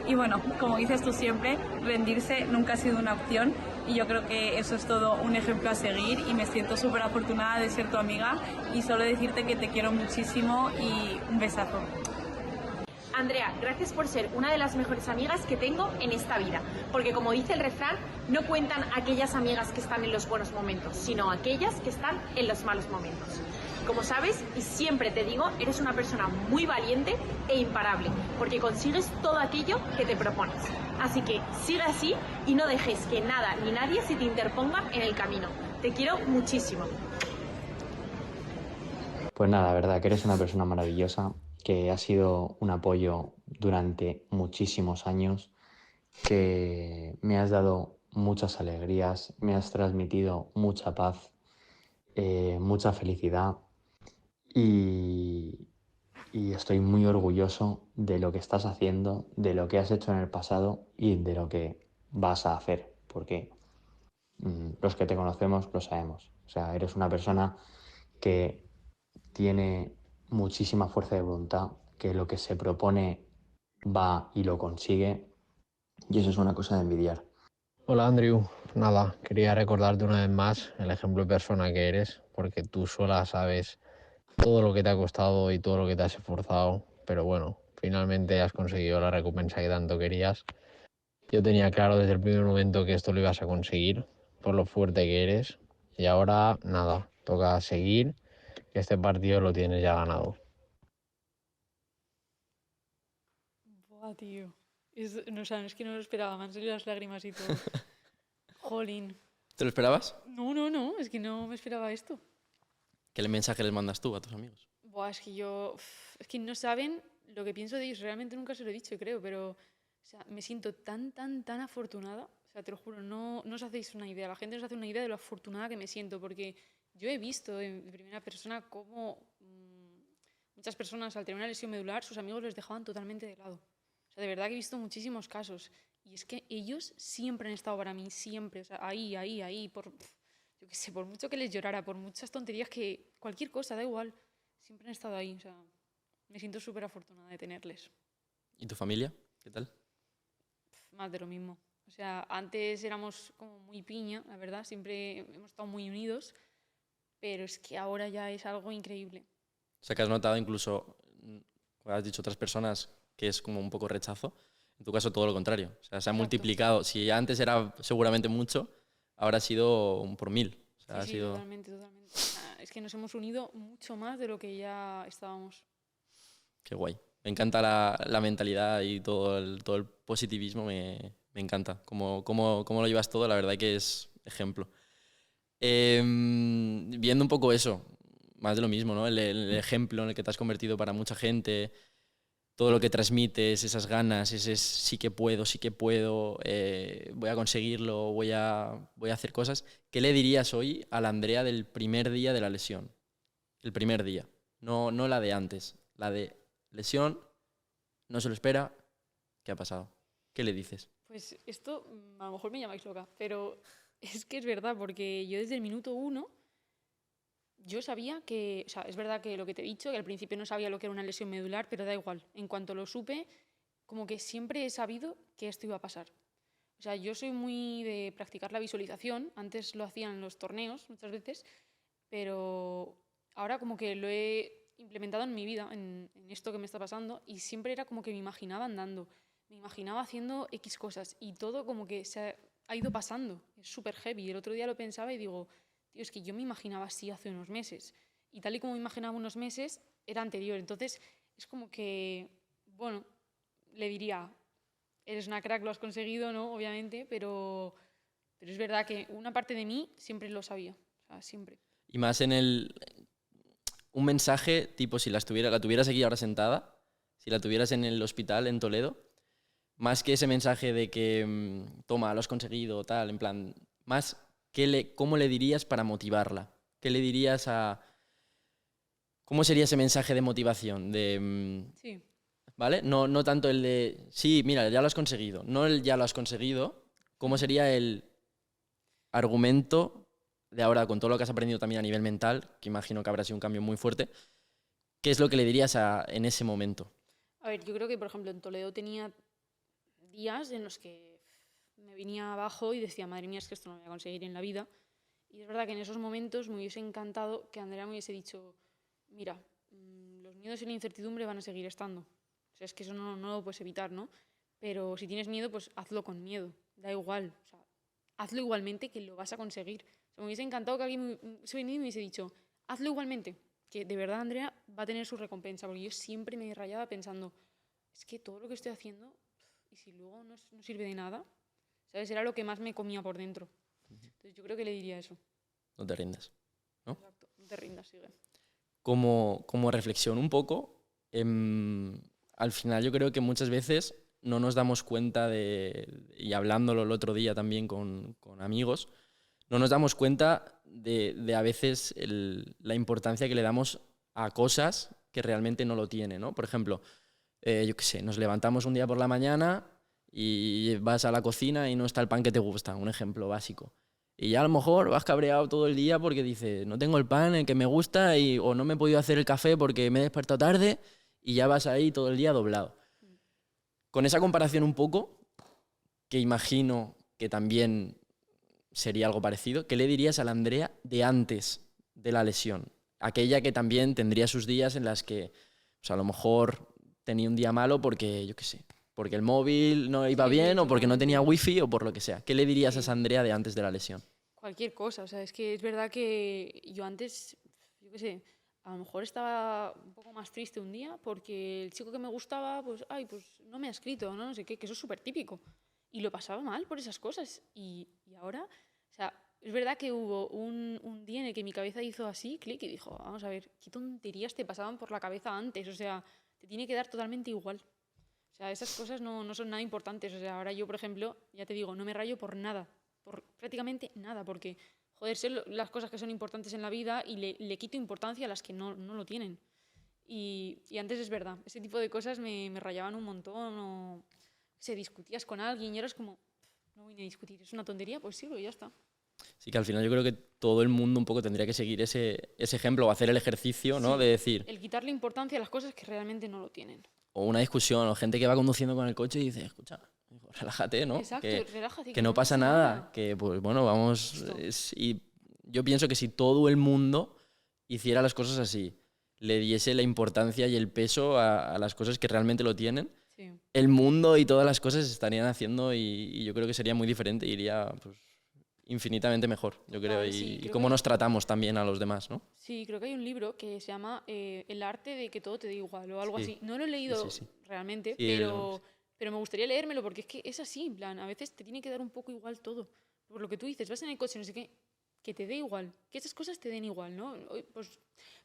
Speaker 5: Y bueno, como dices tú siempre, rendirse nunca ha sido una opción y yo creo que eso es todo un ejemplo a seguir y me siento súper afortunada de ser tu amiga y solo decirte que te quiero muchísimo y un besazo.
Speaker 6: Andrea, gracias por ser una de las mejores amigas que tengo en esta vida, porque como dice el refrán, no cuentan aquellas amigas que están en los buenos momentos, sino aquellas que están en los malos momentos. Como sabes, y siempre te digo, eres una persona muy valiente e imparable, porque consigues todo aquello que te propones. Así que sigue así y no dejes que nada ni nadie se te interponga en el camino. Te quiero muchísimo.
Speaker 7: Pues nada, la verdad que eres una persona maravillosa, que ha sido un apoyo durante muchísimos años, que me has dado muchas alegrías, me has transmitido mucha paz, mucha felicidad y estoy muy orgulloso de lo que estás haciendo, de lo que has hecho en el pasado y de lo que vas a hacer, porque los que te conocemos lo sabemos. O sea, eres una persona que tiene muchísima fuerza de voluntad, que lo que se propone va y lo consigue, y eso es una cosa de envidiar.
Speaker 8: Hola Andrew, nada, quería recordarte una vez más el ejemplo de persona que eres, porque tú sola sabes todo lo que te ha costado y todo lo que te has esforzado, pero bueno, finalmente has conseguido la recompensa que tanto querías. Yo tenía claro desde el primer momento que esto lo ibas a conseguir, por lo fuerte que eres. Y ahora, nada, toca seguir, que este partido lo tienes ya ganado.
Speaker 1: Buah, tío. No, o sea, es que no lo esperaba, me han salido las lágrimas y todo. Jolín.
Speaker 2: ¿Te lo esperabas?
Speaker 1: No, es que no me esperaba esto.
Speaker 2: ¿Qué mensaje les mandas tú a tus amigos?
Speaker 1: Buah, es que no saben lo que pienso de ellos. Realmente nunca se lo he dicho, creo, pero o sea, me siento tan afortunada. O sea, te lo juro, no os hacéis una idea. La gente no se hace una idea de lo afortunada que me siento, porque yo he visto en primera persona cómo muchas personas al tener una lesión medular, sus amigos les dejaban totalmente de lado. O sea, de verdad que he visto muchísimos casos. Y es que ellos siempre han estado para mí, siempre. O sea, ahí, yo qué sé, por mucho que les llorara, por muchas tonterías que, cualquier cosa, da igual, siempre han estado ahí. O sea, me siento súper afortunada de tenerles.
Speaker 2: ¿Y tu familia? ¿Qué tal?
Speaker 1: Más de lo mismo. O sea, antes éramos como muy piña, la verdad, siempre hemos estado muy unidos, pero es que ahora ya es algo increíble.
Speaker 2: O sea, que has notado incluso, como has dicho otras personas, que es como un poco rechazo. En tu caso, todo lo contrario. O sea, se ha multiplicado. Si antes era seguramente mucho, ahora ha sido un por 1000. O sea,
Speaker 1: Sí, totalmente. O sea, es que nos hemos unido mucho más de lo que ya estábamos.
Speaker 2: Qué guay. Me encanta la mentalidad y todo el positivismo. Me encanta. Cómo lo llevas todo, la verdad que es ejemplo. Viendo un poco eso, más de lo mismo, ¿no? El ejemplo en el que te has convertido para mucha gente, todo lo que transmites, esas ganas, ese sí que puedo, voy a conseguirlo, voy a hacer cosas. ¿Qué le dirías hoy a la Andrea del primer día de la lesión? El primer día, no la de antes, la de lesión, no se lo espera, ¿qué ha pasado? ¿Qué le dices?
Speaker 1: Pues esto, a lo mejor me llamáis loca, pero es que es verdad, porque yo desde el minuto 1, yo sabía que, o sea, es verdad que lo que te he dicho, que al principio no sabía lo que era una lesión medular, pero da igual. En cuanto lo supe, como que siempre he sabido que esto iba a pasar. O sea, yo soy muy de practicar la visualización. Antes lo hacía en los torneos muchas veces, pero ahora como que lo he implementado en mi vida, en esto que me está pasando, y siempre era como que me imaginaba andando, me imaginaba haciendo X cosas, y todo como que se ha ido pasando. Es súper heavy. El otro día lo pensaba y digo, tío, es que yo me imaginaba así hace unos meses. Y tal y como me imaginaba unos meses, era anterior. Entonces, es como que, bueno, le diría, eres una crack, lo has conseguido, ¿no? Obviamente, pero es verdad que una parte de mí siempre lo sabía. O sea, siempre.
Speaker 2: Y más un mensaje tipo, si la tuvieras aquí ahora sentada, si la tuvieras en el hospital en Toledo, más que ese mensaje de que, toma, lo has conseguido, tal, en plan, más... ¿Cómo le dirías para motivarla? ¿Qué le dirías ¿Cómo sería ese mensaje de motivación?
Speaker 1: Sí.
Speaker 2: ¿Vale? No tanto el de, sí, mira, ya lo has conseguido. No el ya lo has conseguido. ¿Cómo sería el argumento de ahora, con todo lo que has aprendido también a nivel mental, que imagino que habrá sido un cambio muy fuerte, qué es lo que le dirías en ese momento?
Speaker 1: A ver, yo creo que, por ejemplo, en Toledo tenía días en los que me venía abajo y decía, madre mía, es que esto no lo voy a conseguir en la vida. Y es verdad que en esos momentos me hubiese encantado que Andrea me hubiese dicho, mira, los miedos y la incertidumbre van a seguir estando. O sea, es que eso no lo puedes evitar, ¿no? Pero si tienes miedo, pues hazlo con miedo. Da igual. O sea, hazlo igualmente, que lo vas a conseguir. O sea, me hubiese encantado que alguien se venido y me hubiese dicho, hazlo igualmente. Que de verdad Andrea va a tener su recompensa. Porque yo siempre me rayaba pensando, es que todo lo que estoy haciendo, y si luego no sirve de nada, ¿sabes? Era lo que más me comía por dentro. Entonces yo creo que le diría eso.
Speaker 2: No te rindas, ¿no?
Speaker 1: Exacto, no te rindas, sigue.
Speaker 2: Como reflexión un poco, al final yo creo que muchas veces no nos damos cuenta y hablándolo el otro día también con amigos, no nos damos cuenta de a veces la importancia que le damos a cosas que realmente no lo tienen, ¿no? Por ejemplo, yo qué sé, nos levantamos un día por la mañana y vas a la cocina y no está el pan que te gusta, un ejemplo básico. Y ya a lo mejor vas cabreado todo el día porque dices, no tengo el pan el que me gusta o no me he podido hacer el café porque me he despertado tarde, y ya vas ahí todo el día doblado. Con esa comparación un poco, que imagino que también sería algo parecido, ¿qué le dirías a la Andrea de antes de la lesión? Aquella que también tendría sus días en las que, pues a lo mejor tenía un día malo porque, yo qué sé, porque el móvil no iba bien o porque no tenía wifi o por lo que sea. ¿Qué le dirías a esa Andrea de antes de la lesión?
Speaker 1: Cualquier cosa, o sea, es que es verdad que yo antes, yo qué sé, a lo mejor estaba un poco más triste un día porque el chico que me gustaba, pues, ay, pues no me ha escrito, no sé qué, que eso es súper típico. Y lo pasaba mal por esas cosas. Y ahora, o sea, es verdad que hubo un día en el que mi cabeza hizo así, clic, y dijo, vamos a ver, qué tonterías te pasaban por la cabeza antes, o sea, te tiene que dar totalmente igual. O sea, esas cosas no son nada importantes. O sea, ahora yo, por ejemplo, ya te digo, no me rayo por nada, por prácticamente nada, porque, joder, sé las cosas que son importantes en la vida y le quito importancia a las que no lo tienen. Y antes es verdad, ese tipo de cosas me rayaban un montón, o se discutías con alguien y eras como, no voy ni a discutir, es una tontería, pues sí, y ya está.
Speaker 2: Sí, que al final yo creo que todo el mundo un poco tendría que seguir ese ejemplo o hacer el ejercicio, ¿no?
Speaker 1: Sí,
Speaker 2: De decir,
Speaker 1: el quitarle importancia a las cosas que realmente no lo tienen.
Speaker 2: o una discusión, o gente que va conduciendo con el coche y dice, escucha, relájate, ¿no?
Speaker 1: Exacto, relájate,
Speaker 2: que no pasa nada, que pues bueno, vamos... y yo pienso que si todo el mundo hiciera las cosas así, le diese la importancia y el peso a las cosas que realmente lo tienen,
Speaker 1: Sí.
Speaker 2: el mundo y todas las cosas se estarían haciendo y yo creo que sería muy diferente, iría pues, infinitamente mejor, yo creo,
Speaker 1: Vale, sí,
Speaker 2: y
Speaker 1: creo
Speaker 2: cómo
Speaker 1: que-
Speaker 2: nos tratamos también a los demás, ¿no?
Speaker 1: Sí, creo que hay un libro que se llama El arte de que todo te dé igual o algo
Speaker 2: Sí,
Speaker 1: así. No lo he leído
Speaker 2: sí.
Speaker 1: realmente,
Speaker 2: Sí,
Speaker 1: pero me gustaría leérmelo porque es que es así, en plan, a veces te tiene que dar un poco igual todo. Por lo que tú dices, vas en el coche, no sé qué, que te dé igual, que esas cosas te den igual, ¿no? Hoy, pues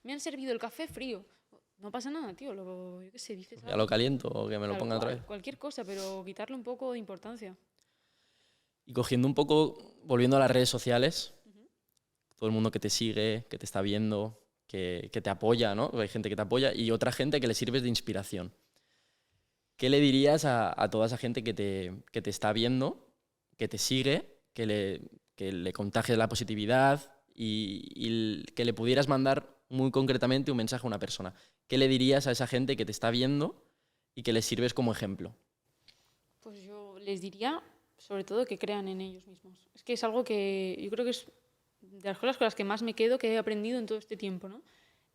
Speaker 1: me han servido el café frío. No pasa nada, tío, yo qué sé, dices
Speaker 2: ya
Speaker 1: algo.
Speaker 2: lo caliento o que me lo
Speaker 1: Tal
Speaker 2: ponga otra
Speaker 1: cual,
Speaker 2: vez.
Speaker 1: cualquier cosa, pero quitarle un poco de importancia.
Speaker 2: Y cogiendo un poco, volviendo a las redes sociales, todo el mundo que te sigue, que te está viendo, que te apoya, ¿no? Hay gente que te apoya y otra gente que le sirves de inspiración. ¿Qué le dirías a toda esa gente que te está viendo, que te sigue, que le contagies la positividad y que le pudieras mandar muy concretamente un mensaje a una persona? ¿Qué le dirías a esa gente que te está viendo y que le sirves como ejemplo?
Speaker 1: Pues yo les diría, sobre todo, que crean en ellos mismos. Es que es algo que yo creo que es de las cosas con las que más me quedo, que he aprendido en todo este tiempo, ¿no?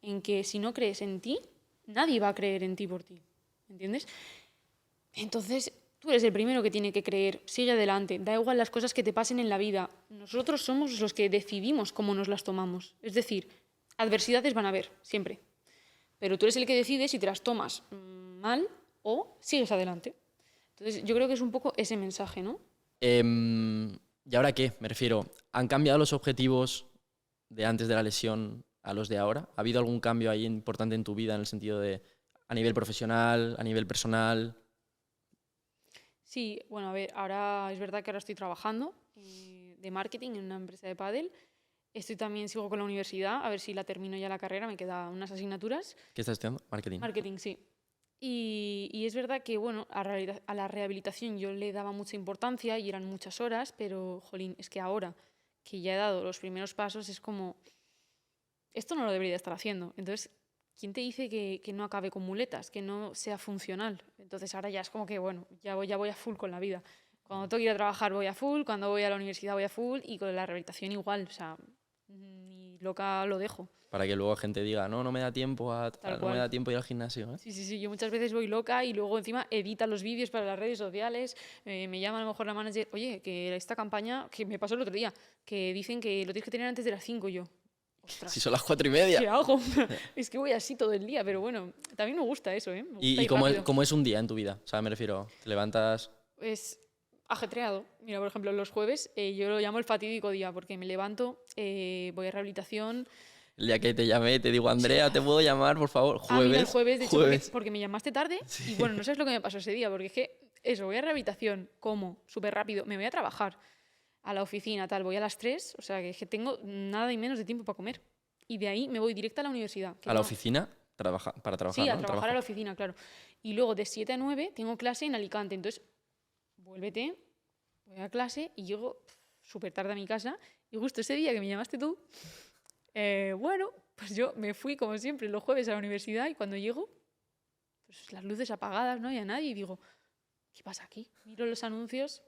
Speaker 1: En que si no crees en ti, nadie va a creer en ti por ti, ¿entiendes? Entonces, tú eres el primero que tiene que creer, sigue adelante, da igual las cosas que te pasen en la vida. Nosotros somos los que decidimos cómo nos las tomamos. Es decir, adversidades van a haber, siempre. Pero tú eres el que decide si te las tomas mal o sigues adelante. Entonces, yo creo que es un poco ese mensaje, ¿no?
Speaker 2: ¿Y ahora qué? Me refiero, ¿han cambiado los objetivos de antes de la lesión a los de ahora? ¿Ha habido algún cambio ahí importante en tu vida en el sentido de a nivel profesional, a nivel personal?
Speaker 1: Sí, bueno, a ver, ahora es verdad que ahora estoy trabajando de marketing en una empresa de pádel. Sigo con la universidad, a ver si la termino ya la carrera, me quedan unas asignaturas.
Speaker 2: ¿Qué estás estudiando? Marketing.
Speaker 1: Marketing, sí. Y es verdad que, bueno, a la rehabilitación yo le daba mucha importancia y eran muchas horas, pero, jolín, es que ahora que ya he dado los primeros pasos es como, esto no lo debería estar haciendo. Entonces, ¿quién te dice que no acabe con muletas, que no sea funcional? Entonces ahora ya es como que, bueno, ya voy a full con la vida. Cuando tengo que ir a trabajar voy a full, cuando voy a la universidad voy a full y con la rehabilitación igual, o sea, ni loca lo dejo.
Speaker 2: Para que luego gente diga, no me da tiempo
Speaker 1: Tal
Speaker 2: no me
Speaker 1: cual.
Speaker 2: da tiempo ir al gimnasio, ¿eh?
Speaker 1: Sí, yo muchas veces voy loca y luego encima edita los vídeos para las redes sociales, me llama a lo mejor la manager, oye, que esta campaña, que me pasó el otro día, que dicen que lo tienes que tener antes de las 5 y yo. Ostras,
Speaker 2: Si son las 4:30.
Speaker 1: ¿qué hago? Es que voy así todo el día, pero bueno, también me gusta eso, ¿eh? Me gusta
Speaker 2: ¿Y
Speaker 1: ir rápido.
Speaker 2: cómo es un día en tu vida? O sea, me refiero, te levantas...
Speaker 1: Es ajetreado. Mira, por ejemplo, los jueves yo lo llamo el fatídico día porque me levanto, voy a rehabilitación.
Speaker 2: El día que te llamé, te digo, Andrea, ¿te puedo llamar, por favor?
Speaker 1: Mira, el
Speaker 2: Jueves.
Speaker 1: jueves, de hecho,
Speaker 2: jueves.
Speaker 1: porque me llamaste tarde y bueno, no sabes lo que me pasó ese día, porque es que eso, voy a rehabilitación, como, súper rápido, me voy a trabajar a la oficina, tal, voy a las 3, o sea, que es que tengo nada y menos de tiempo para comer. Y de ahí me voy directa a la universidad.
Speaker 2: ¿A la oficina? Para trabajar,
Speaker 1: Sí,
Speaker 2: ¿no?
Speaker 1: a trabajar a la oficina, claro. Y luego de 7 a 9 tengo clase en Alicante, entonces vuélvete, voy a clase y llego súper tarde a mi casa y justo ese día que me llamaste tú, bueno, pues yo me fui como siempre los jueves a la universidad y cuando llego, pues las luces apagadas, no había nadie y digo, ¿qué pasa aquí? Miro los anuncios,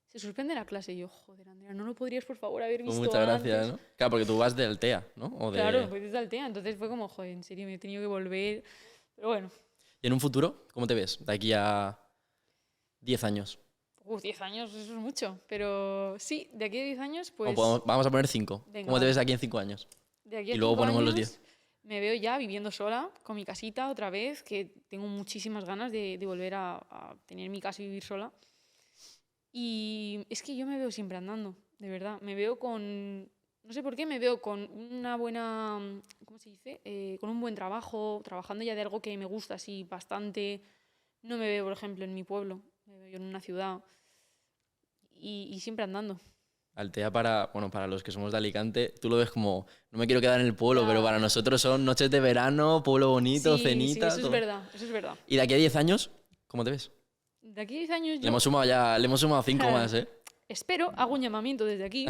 Speaker 1: se suspende la clase y yo, joder, Andrea, ¿no lo podrías por favor haber visto
Speaker 2: Muchas gracias,
Speaker 1: antes?
Speaker 2: ¿no? Claro, porque tú vas del TEA, ¿no?
Speaker 1: Claro, pues desde Altea, entonces fue como, joder, en serio, me he tenido que volver, pero bueno.
Speaker 2: ¿Y en un futuro, cómo te ves? De aquí a 10 años.
Speaker 1: 10 años, eso es mucho. Pero sí, de aquí a 10 años, pues...
Speaker 2: Vamos a poner 5.
Speaker 1: Venga,
Speaker 2: ¿Cómo te ves
Speaker 1: vale.
Speaker 2: de aquí en 5 años?
Speaker 1: De aquí a
Speaker 2: Y luego
Speaker 1: 5
Speaker 2: ponemos los
Speaker 1: años
Speaker 2: 10.
Speaker 1: me veo ya viviendo sola, con mi casita otra vez, que tengo muchísimas ganas de volver a tener mi casa y vivir sola. Y es que yo me veo siempre andando, de verdad. Me veo con... No sé por qué, me veo con una buena... ¿Cómo se dice? Con un buen trabajo, trabajando ya de algo que me gusta así bastante. No me veo, por ejemplo, en mi pueblo. Me veo en una ciudad. Y siempre andando.
Speaker 2: Altea para los que somos de Alicante, tú lo ves como, no me quiero quedar en el pueblo,
Speaker 1: Ya.
Speaker 2: pero para nosotros son noches de verano, pueblo bonito,
Speaker 1: Sí,
Speaker 2: cenita,
Speaker 1: sí, eso
Speaker 2: todo.
Speaker 1: es verdad, eso es verdad.
Speaker 2: Y de aquí a 10 años, ¿cómo te ves?
Speaker 1: De aquí a 10 años
Speaker 2: Le hemos sumado 5
Speaker 1: Claro.
Speaker 2: más, ¿eh?
Speaker 1: Espero, hago un llamamiento desde aquí,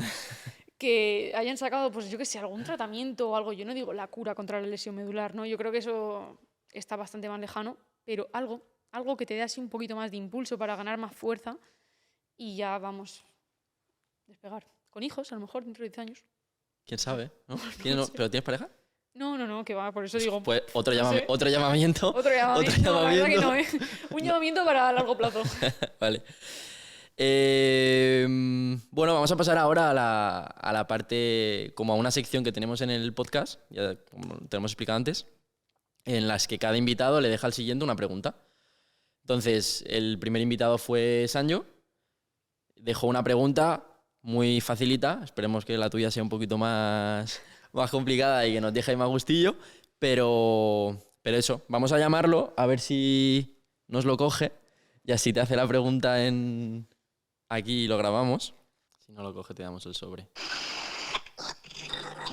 Speaker 1: que hayan sacado, pues yo qué sé, algún tratamiento o algo. Yo no digo la cura contra la lesión medular, ¿no? Yo creo que eso está bastante más lejano, pero algo que te dé así un poquito más de impulso para ganar más fuerza y ya vamos despegar. Con hijos, a lo mejor, dentro de 10 años.
Speaker 2: ¿Quién sabe? ¿No?
Speaker 1: sé.
Speaker 2: ¿Pero tienes pareja?
Speaker 1: No, que va, por eso digo...
Speaker 2: Pues otro,
Speaker 1: no sé.
Speaker 2: otro llamamiento.
Speaker 1: Otro llamamiento.
Speaker 2: Otro
Speaker 1: No, la verdad que
Speaker 2: llamamiento.
Speaker 1: no, ¿eh? Un llamamiento para largo plazo.
Speaker 2: Vale. Bueno, vamos a pasar ahora a la parte, como a una sección que tenemos en el podcast, ya como te lo hemos explicado antes, en las que cada invitado le deja al siguiente una pregunta. Entonces, el primer invitado fue Sancho. Dejó una pregunta muy facilita. Esperemos que la tuya sea un poquito más complicada y que nos deje ahí más gustillo. Pero eso, vamos a llamarlo a ver si nos lo coge y así te hace la pregunta aquí y lo grabamos. Si no lo coge, te damos el sobre.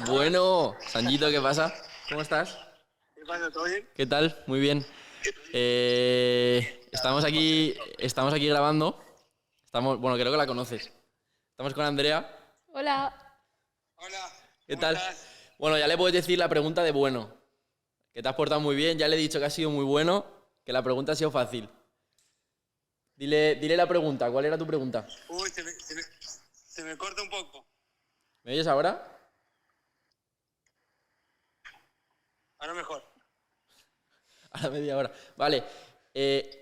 Speaker 2: Bueno, Sanjito, ¿qué pasa? ¿Cómo estás?
Speaker 9: ¿Qué pasa? ¿Todo bien?
Speaker 2: ¿Qué tal? Muy bien. Estamos aquí grabando. Bueno, creo que la conoces. Estamos con Andrea.
Speaker 1: Hola.
Speaker 9: Hola.
Speaker 2: ¿Qué
Speaker 9: ¿Cómo
Speaker 2: tal?
Speaker 9: estás?
Speaker 2: Bueno, ya le puedes decir la pregunta de bueno. Que te has portado muy bien. Ya le he dicho que has sido muy bueno. Que la pregunta ha sido fácil. Dile la pregunta. ¿Cuál era tu pregunta?
Speaker 9: Uy, se me corta un poco.
Speaker 2: ¿Me oyes ahora?
Speaker 9: Ahora mejor.
Speaker 2: A la media hora. Vale.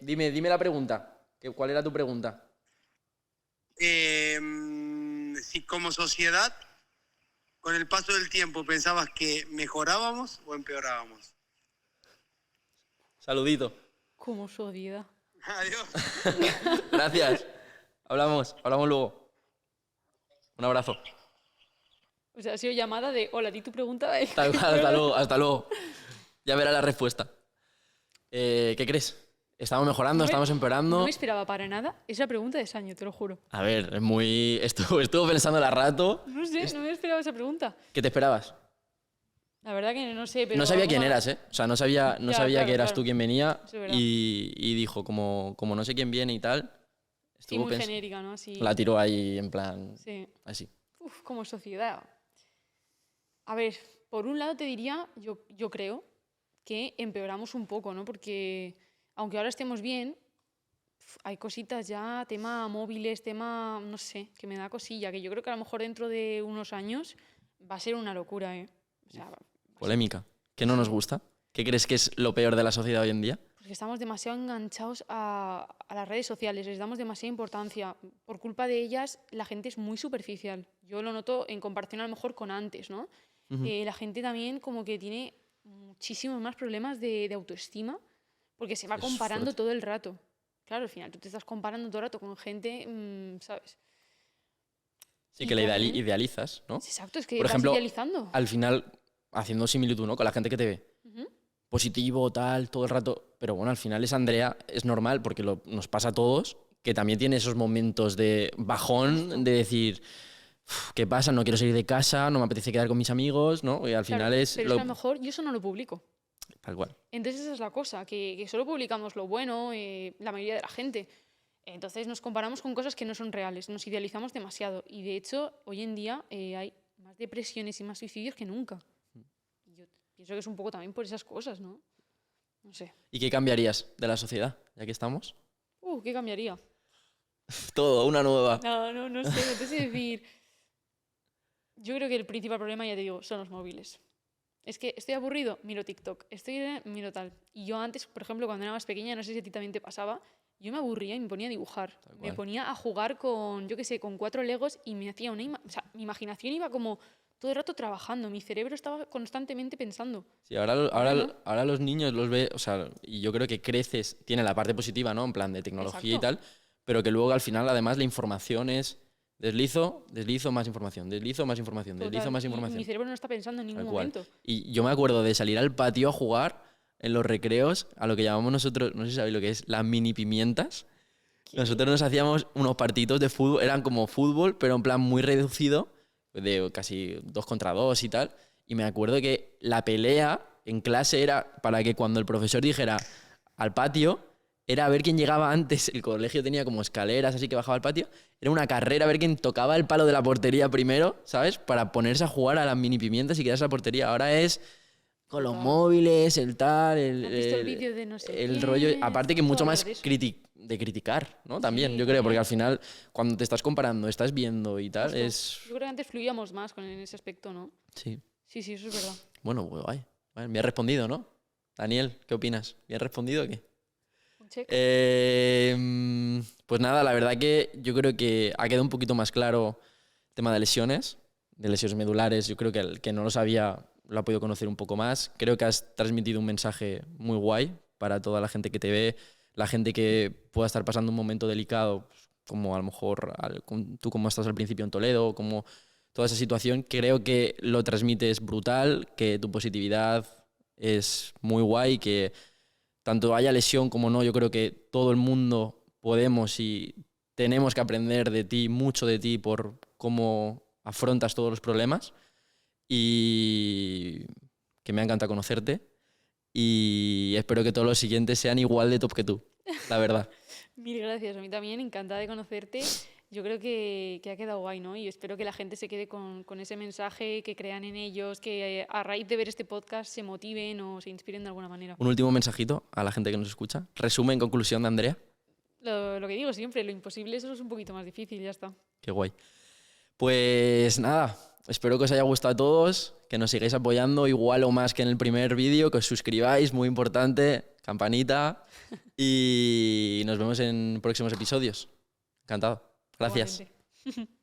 Speaker 2: Dime la pregunta. ¿Cuál era tu pregunta?
Speaker 9: Si como sociedad, con el paso del tiempo, pensabas que mejorábamos o empeorábamos.
Speaker 2: Saludito.
Speaker 1: Como sociedad.
Speaker 9: Adiós.
Speaker 2: Gracias. Hablamos luego. Un abrazo.
Speaker 1: O sea, ha sido llamada de, hola, di tu pregunta.
Speaker 2: Hasta luego. Ya verás la respuesta. ¿Qué crees? ¿Estamos mejorando? ¿Estamos empeorando?
Speaker 1: No me esperaba para nada esa pregunta de Sancho, te lo juro.
Speaker 2: A ver, es muy... Estuvo pensándola rato.
Speaker 1: No sé, no me esperaba esa pregunta.
Speaker 2: ¿Qué te esperabas?
Speaker 1: La verdad que no sé, pero...
Speaker 2: No sabía quién
Speaker 1: algo
Speaker 2: eras,
Speaker 1: más.
Speaker 2: ¿eh? O sea, no sabía
Speaker 1: claro,
Speaker 2: que eras
Speaker 1: claro.
Speaker 2: tú quien venía
Speaker 1: Eso es verdad.
Speaker 2: y dijo, como no sé quién viene y tal,
Speaker 1: Sí,
Speaker 2: estuvo
Speaker 1: muy genérica, ¿no? Así...
Speaker 2: la tiró ahí en plan...
Speaker 1: Sí.
Speaker 2: Así.
Speaker 1: Uf, como sociedad. A ver, por un lado te diría, yo creo, que empeoramos un poco, ¿no? Porque aunque ahora estemos bien, hay cositas ya, tema móviles, tema, no sé, que me da cosilla, que yo creo que a lo mejor dentro de unos años va a ser una locura, ¿eh? O sea,
Speaker 2: Polémica. ¿Qué no nos gusta? ¿Qué crees que es lo peor de la sociedad hoy en día?
Speaker 1: porque estamos demasiado enganchados a las redes sociales, les damos demasiada importancia. Por culpa de ellas, la gente es muy superficial. Yo lo noto en comparación a lo mejor con antes, ¿no? La gente también como que tiene muchísimos más problemas de autoestima porque se va
Speaker 2: Eso es
Speaker 1: comparando
Speaker 2: fuerte.
Speaker 1: todo el rato. Claro, al final tú te estás comparando todo el rato con gente, ¿sabes?
Speaker 2: Sí,
Speaker 1: Y
Speaker 2: que la
Speaker 1: también-
Speaker 2: idealizas, ¿no?
Speaker 1: Exacto, es que
Speaker 2: Por
Speaker 1: vas
Speaker 2: ejemplo,
Speaker 1: idealizando.
Speaker 2: al final, haciendo similitud, ¿no? Con la gente que te ve.
Speaker 1: Ujú.
Speaker 2: Positivo, tal, todo el rato. Pero bueno, al final es Andrea, es normal, porque nos pasa a todos, que también tiene esos momentos de bajón, de decir, "Uf, ¿qué pasa? No quiero salir de casa, no me apetece quedar con mis amigos, ¿no? Y al
Speaker 1: Claro,
Speaker 2: final es
Speaker 1: pero es que a lo mejor yo eso no lo publico.
Speaker 2: tal cual.
Speaker 1: Entonces esa es la cosa, que solo publicamos lo bueno, la mayoría de la gente. Entonces nos comparamos con cosas que no son reales, nos idealizamos demasiado. Y de hecho, hoy en día hay más depresiones y más suicidios que nunca. Y yo pienso que es un poco también por esas cosas, ¿no? No sé.
Speaker 2: ¿Y qué cambiarías de la sociedad, ya que estamos?
Speaker 1: ¿Qué cambiaría?
Speaker 2: Todo, una nueva.
Speaker 1: No sé, entonces decir... Yo creo que el principal problema, ya te digo, son los móviles. Es que estoy aburrido, miro TikTok, miro tal. Y yo antes, por ejemplo, cuando era más pequeña, no sé si a ti también te pasaba, yo me aburría y me ponía a dibujar. Me ponía a jugar con, yo qué sé, con 4 Legos y me hacía o sea, mi imaginación iba como todo el rato trabajando, mi cerebro estaba constantemente pensando.
Speaker 2: Sí, ahora los niños los ve, o sea, y yo creo que creces, tiene la parte positiva, ¿no? En plan de tecnología y tal, pero que luego al final además la información es deslizo, más información, deslizo, más información, deslizo,
Speaker 1: Total.
Speaker 2: más
Speaker 1: Y
Speaker 2: información.
Speaker 1: mi cerebro no está pensando en ningún
Speaker 2: Tal cual.
Speaker 1: momento.
Speaker 2: Y yo me acuerdo de salir al patio a jugar en los recreos, a lo que llamamos nosotros, no sé si sabéis lo que es, las mini pimientas. Nosotros nos hacíamos unos partidos de fútbol, eran como fútbol, pero en plan muy reducido, de casi 2 contra 2 y tal. Y me acuerdo que la pelea en clase era para que cuando el profesor dijera al patio, era a ver quién llegaba antes. El colegio tenía como escaleras, así que bajaba al patio. Era una carrera a ver quién tocaba el palo de la portería primero, ¿sabes? Para ponerse a jugar a las mini pimientas y quedarse a la portería. Ahora es con los móviles, el tal,
Speaker 1: ¿Has visto el vídeo de no sé
Speaker 2: el
Speaker 1: quién?
Speaker 2: rollo. Aparte que mucho
Speaker 1: Todo
Speaker 2: más
Speaker 1: de eso.
Speaker 2: de criticar, ¿no? También,
Speaker 1: Sí,
Speaker 2: yo creo, porque
Speaker 1: también.
Speaker 2: al final, cuando te estás comparando, estás viendo y tal,
Speaker 1: Justo.
Speaker 2: es.
Speaker 1: Yo creo que antes fluíamos más en ese aspecto, ¿no?
Speaker 2: Sí.
Speaker 1: Sí, sí, eso es verdad.
Speaker 2: Bueno, guay. Bueno, bien respondido, ¿no? Daniel, ¿qué opinas? ¿Bien respondido o qué?
Speaker 1: Un check.
Speaker 2: Pues nada, la verdad que yo creo que ha quedado un poquito más claro el tema de lesiones medulares. Yo creo que el que no lo sabía lo ha podido conocer un poco más. Creo que has transmitido un mensaje muy guay para toda la gente que te ve, la gente que pueda estar pasando un momento delicado, pues, como a lo mejor tú como estás al principio en Toledo, como toda esa situación. Creo que lo transmites brutal, que tu positividad es muy guay, que tanto haya lesión como no, yo creo que todo el mundo podemos y tenemos que aprender de ti, mucho de ti, por cómo afrontas todos los problemas. Y que me ha encantado conocerte. Y espero que todos los siguientes sean igual de top que tú, la verdad.
Speaker 1: Mil gracias, a mí también, encantada de conocerte. Yo creo que ha quedado guay, ¿no? Y espero que la gente se quede con ese mensaje, que crean en ellos, que a raíz de ver este podcast se motiven o se inspiren de alguna manera.
Speaker 2: Un último mensajito a la gente que nos escucha. Resumen, conclusión de Andrea.
Speaker 1: Lo que digo siempre, lo imposible eso es un poquito más difícil, ya está.
Speaker 2: Qué guay. Pues nada, espero que os haya gustado a todos, que nos sigáis apoyando igual o más que en el primer vídeo, que os suscribáis, muy importante, campanita, y nos vemos en próximos episodios. Encantado. Gracias.
Speaker 1: Igualmente.